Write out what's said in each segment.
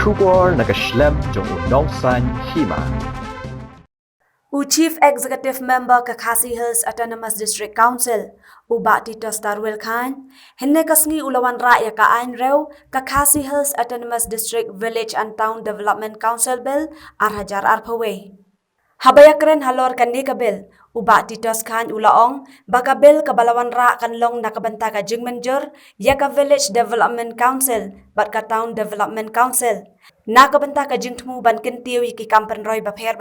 Shubor nakaslem jong unongsan hima. Chief Executive Member Kakasi Hills Autonomous District Council Uba Tito Starwell Khan hinne kasngi ulawan raya ka ain rew Kakasi Hills Autonomous District Village and Town Development Council Bill arhajar arpawe habayakren halor kan ka bill Uba Tito Khan ulaong baka bill kabalawan ra kanlong nakabanta ka jingmenjur ya ka Village Development Council bat ka Town Development Council nakabanta ka jingtmu ban kintiw ki kampen roy bapher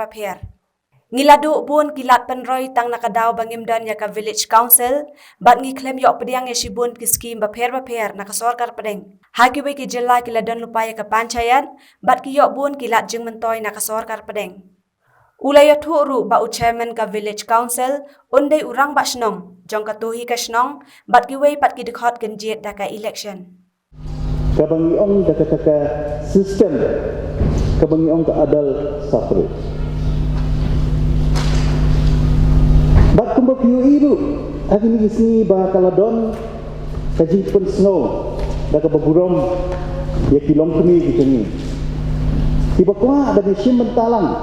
Ngiladu bun kilat penroy tang nakadaw bangimdan ya ka village council bat ngiklem yo pediang ya shibun ki scheme bapher nakasorkar pedeng hakiwe ki jela kiladan lupaya ka panchayat bat ki yo bun kilat jingmentoy nakasorkar pedeng ulaya thuru ba chairman ka village council undai urang ba snong jong ka tuhi ka snong bat ki wei pat ki dikhot genjiet da ka election kabangi ong daka sistem kabangi ong ka adal safri bat kumba piu iru agini gisni ba kaladon kaji pun snow daka baburom ya kilong kumi gitani tiba kwa da sim mentalang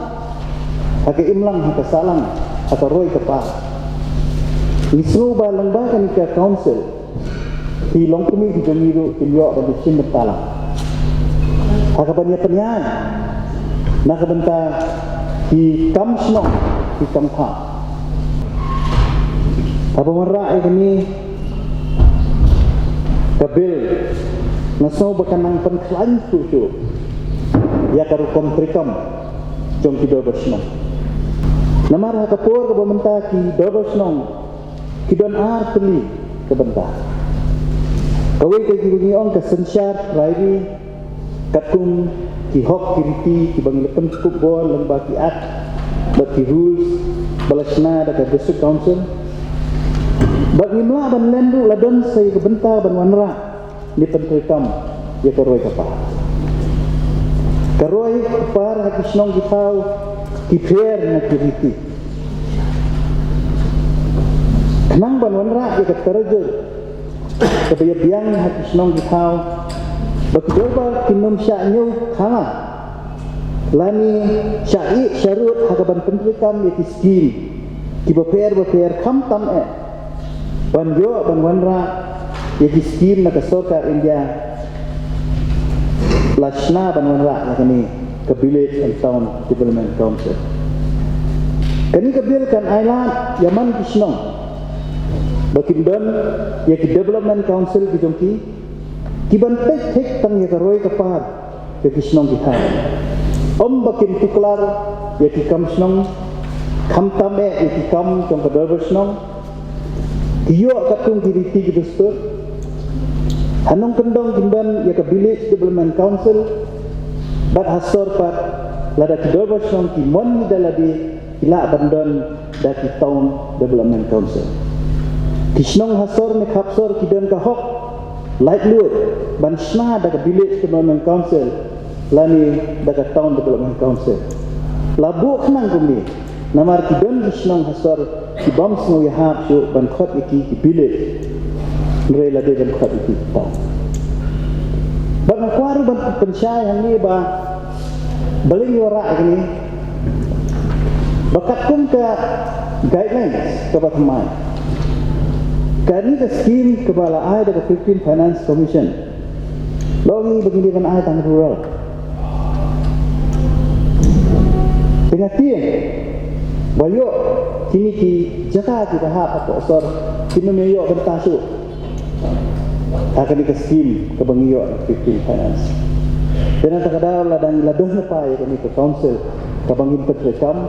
haka imlang haka salang haka roy kapa ni snow ba langba kan ka council kilong kumi gitani ru kilyo da sim mentalang haka banya penyan nakabenta hi kam snow hi kam kha apa marra ini kabil naso bakanang penklan susu ya karu kontrikam jong ki dobosno namar ha kapur ka bamenta ki dobosno ki don ar teli ka benta kawai ka gi ong ka sensyar rairi katung ki hok kiriti ki bang lepen cukup bol lembah ki ak baki rules balasna da ka district council Bak imla ban lendu ladon say kebenta ban wanra ni pentrikam ya karoy kapar. Karoy kapar hakisnong gitaw kiper na kiriti. Kenang ban wanra ya katarajud kabayabiyang hakisnong gitaw bak joba kinum sya'nyu khala lani sya'i syarut hakaban pentrikam ya kiskin kibaper kam tam Banjo ban wanra ya diskim na kasoka India Lashna ban wanra na kani ke Village and Town Development Council kani kabil kan island yaman kisnong bakindon ya ki Development Council kijongki kiban tek tang ya karoy kapar ke kisnong kita bakin tuklar ya ki kamsnong kamtame ya ki kam tong kadobersnong iyo katung kiriti gidustur hanong kendong kindan ya ka Village Development Council bat hasor pat lada kidobos nong kimon midaladi ila bandon dati Town Development Council kisnong hasor ne kapsor kidan ka hok light load ban sna da ka Village Development Council lani da ka Town Development Council labu khnang kumi namar kidan kisnong hasor ki bam snow ya hap so ban khat iki ki Village nrela de ban khat iki ta bang kwaru ban pensyai yang ni ba baling yora ini bakat kum ka guidelines ka batmai kani ka scheme ka bala ai da Philippine Finance Commission logi begini kan ai tang rural pengatiin bayo kini ki jaka kita hap atau sor kini meyo bertasu akan di scheme ke bangiyo Philippine Finance dan takadaw ladang ladong na pa kami ke council ke bangin petrekam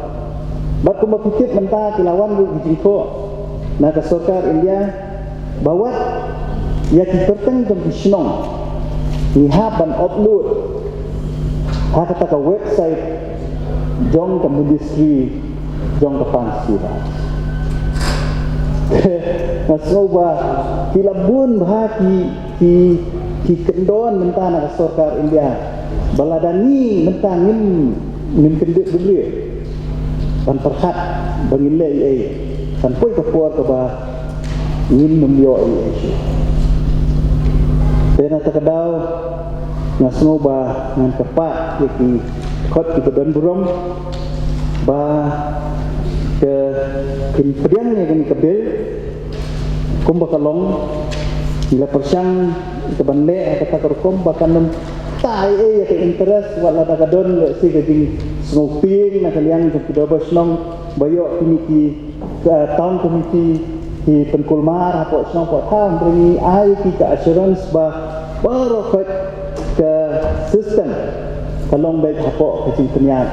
bat ko mapikit menta kilawan lu gijingko na ka sarkar India bawat ya ki perteng dong kisnong ni haban upload haka ka website jong ka ministry jong kapansira nasoba kilabun bahaki ki kendon mentana sarkar India baladani mentangin min kendit dulu ban perhat bangile ai kan poi ka puar ka ba ngin memyo ai pena takadaw ngasno ba ngan kepat yaki kot kita dan burung ba ke pediangnya kan kebil kumba kalong bila persyang ke banle kata kerkom bakan tai ya ke interest wala da kadon le si gajing snoping na kalian ke kidobos nong bayo kimiki town committee di Penkulmar apa snong pot ham beri ai ki ke assurance ba baru ke sistem kalong baik apa kecing penyat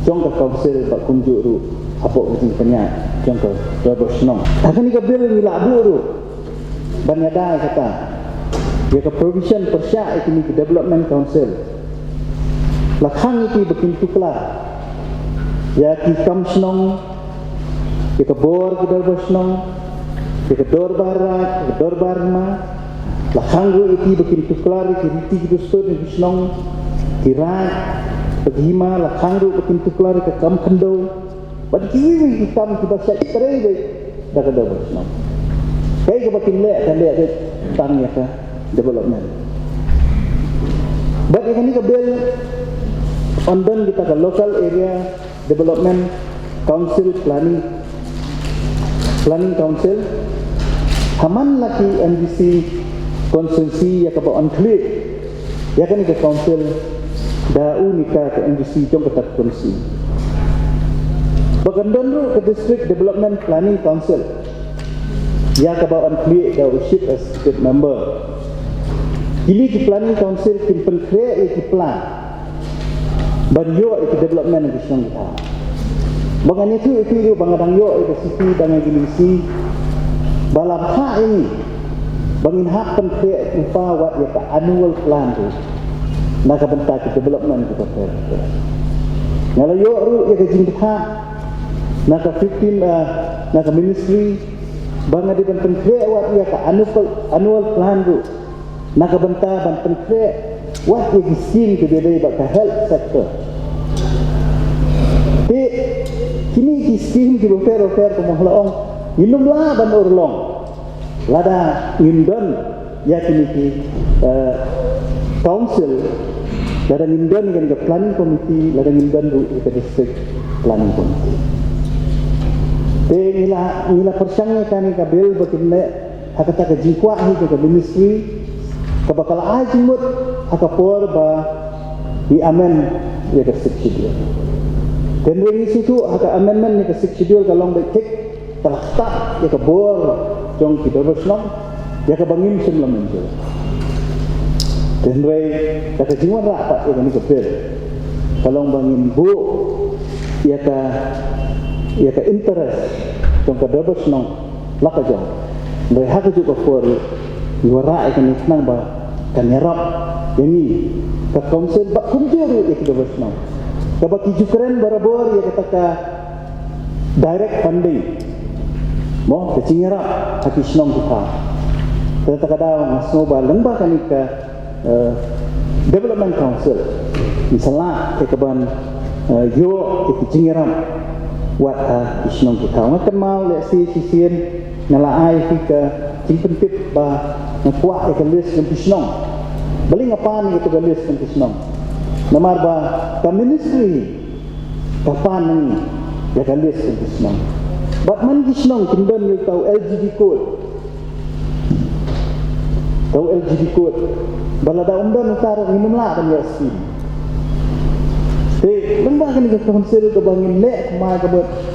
jong ke council ba kunjuk ru apa kecing penyat jong ke kidobos nong akan ni ke bil ni labu ru banyada kata dia ke provision persya ini ke development council lakhang itu bikin tukla ya ki kamsnong ya ke bor ke derbasnong ya ke dor barat ke dor barma lakhang itu bikin tukla ki riti ki dostor ni bisnong kirat pagima lakhang bikin tukla ke kam khando bad ki kam ki basya itre be da ke derbasnong kai ke bikin le dan le tang ya ke development. But ini ke bill ondan kita ke local area development council planning council haman lagi NDC konsensi ya ke on clear ya kan ke council dau nikah ke NDC jong ke konsensi. Bagandan ru ke district development planning council ya ke on clear dau ship as state member. Ini di planning council timpen create di plan banyo itu development yang disong kita bangan itu bangadang yo itu city bangan gilisi balap ha ini bangin hak pen create upa wat ya ka annual plan tu nak bentak development kita create ngala yo ru ya ka jingha nak 15 nak ministry bangan di pen create wat ya ka annual plan tu nak benta banten kre what is seen to be about the health sector kini ki scheme ki welfare ko mahlaong minum la ban urlong lada ngindon ya kini ki council lada ngindon dengan planning committee lada ngindon ke district planning committee ila persangnya kan ka bill bakimne hakata ka jikwa hi ke ministry kabakal ajimut hakapor ba di amen ya ke subsidiar dan dari situ haka amendment ni ke subsidiar kalong baik tik talakta ya ke bor jong kita berslam ya ke bangim semlam menjel dan dari kata jiwa rapat ya ni ke bil kalong bangim bu ya ke interest jong ke berslam laka jong dari haka juga for yuara ikan iknang ba kan yarap ini ke council bak kumjur ya kita bersama ke baki jukren barabor ya kata ka direct funding mo ke cingarap hati senong kita kata kada masno ba lembah kan ke development council misalnya ke ban yo ke cingarap wat senong kita ngakan mau le sisien ngalai ke simpen tip ba nakuha ka list ng pisnong bali nga pan ito ka list ng pisnong namar ba ka ministry ka pan ni ya ka list ng pisnong but man pisnong kindon ni tau LGD code bala da umdan utara minum la kan ya sim lembah kan ke council ke bangin le ma ka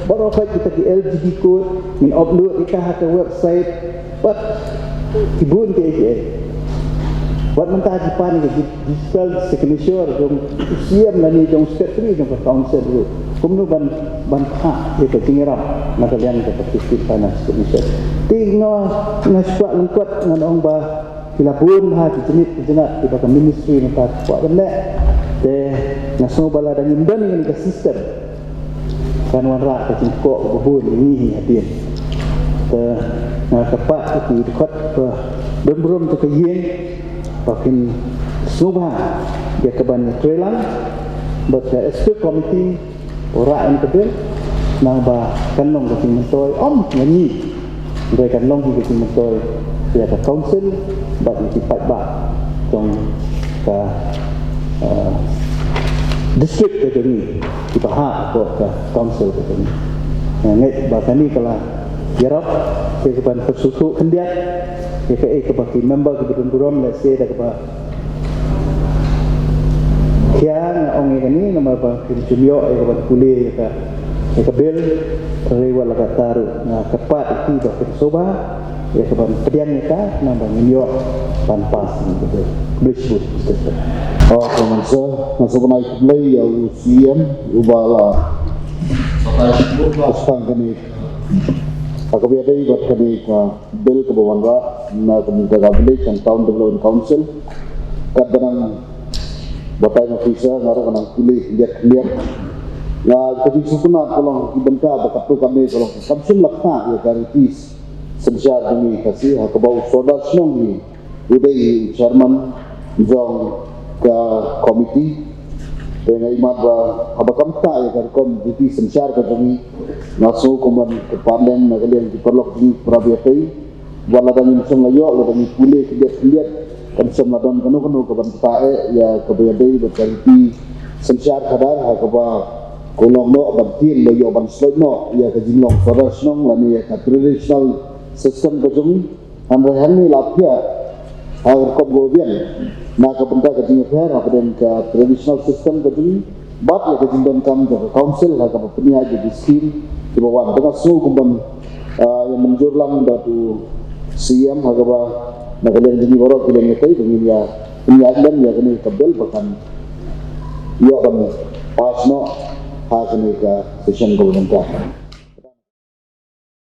baru kita di LGD code min upload ika ke website but ibun ke buat mentah di pan ke digital signature jong siam lani jong step 3 jong council dulu kumno ban ha ke tingiram na kalian ke partisip panas signature tingo ngaswa lengkot ngan ong ba kilapun ha jenat di baka ministry na ta kwa benda te naso bala dan imdan dengan ke sistem kan wanra ke cingko bubun ini hadir te na kapak itu dekat berbrom tu ke yen pakin subha dia ke ban trelang baca SP committee orang yang nang ba kanong ke mentoy nyanyi dari kanong ke mentoy dia ke council ba dipat ba trong ke district ke ini kita hak ke council ke ini ngai bahkan ni kalau yarap ke ban persusu kendiat ke bagi member ke buron let's say dah ke kian orang ini nama apa jumio ke ban kuliah ke bil rewa laga taru na kepat itu bagi soba ya ke ban pedian kita nama jumio ban pas gitu belisbut gitu. Komansa nasobanay play au CM ubala Astang kani akabiadai buat kani ka bill ke bawanra na kami village and town development council kadang batay na officer ngaro kanang kulit lihat na kami sukuna kolong ibangka bakatu kami kolong kamsun lakna ya garantis sebesar kami kasih hakabau soda snong ni uday chairman jong ke komiti dengan imat abakam tak ya kan komiti sensar ke kami masuk kemudian ke parlimen nak kalian diperlok di prabiatai wala dan insang ayo la dan pulih kegiat kan semladon kanu ke ban tae ya kebiadai berkarti sensar kadar ha ke ba kolong no bantin lo yo ban slot no ya ke jinglong traditional lani ya ke traditional system ke jumi han ni lapia agar kau govian nak kebentar kerja fair apa dan ke traditional system kerja bat ya kerja dan kami ke council lah ke peniaga jadi scheme di bawah dengan semua kumpulan yang menjurlang batu CM agak nak kalian jadi orang kalian itu dengan ya peniaga ya kini kabel bahkan ya kami pas no ha kini ke session kebentar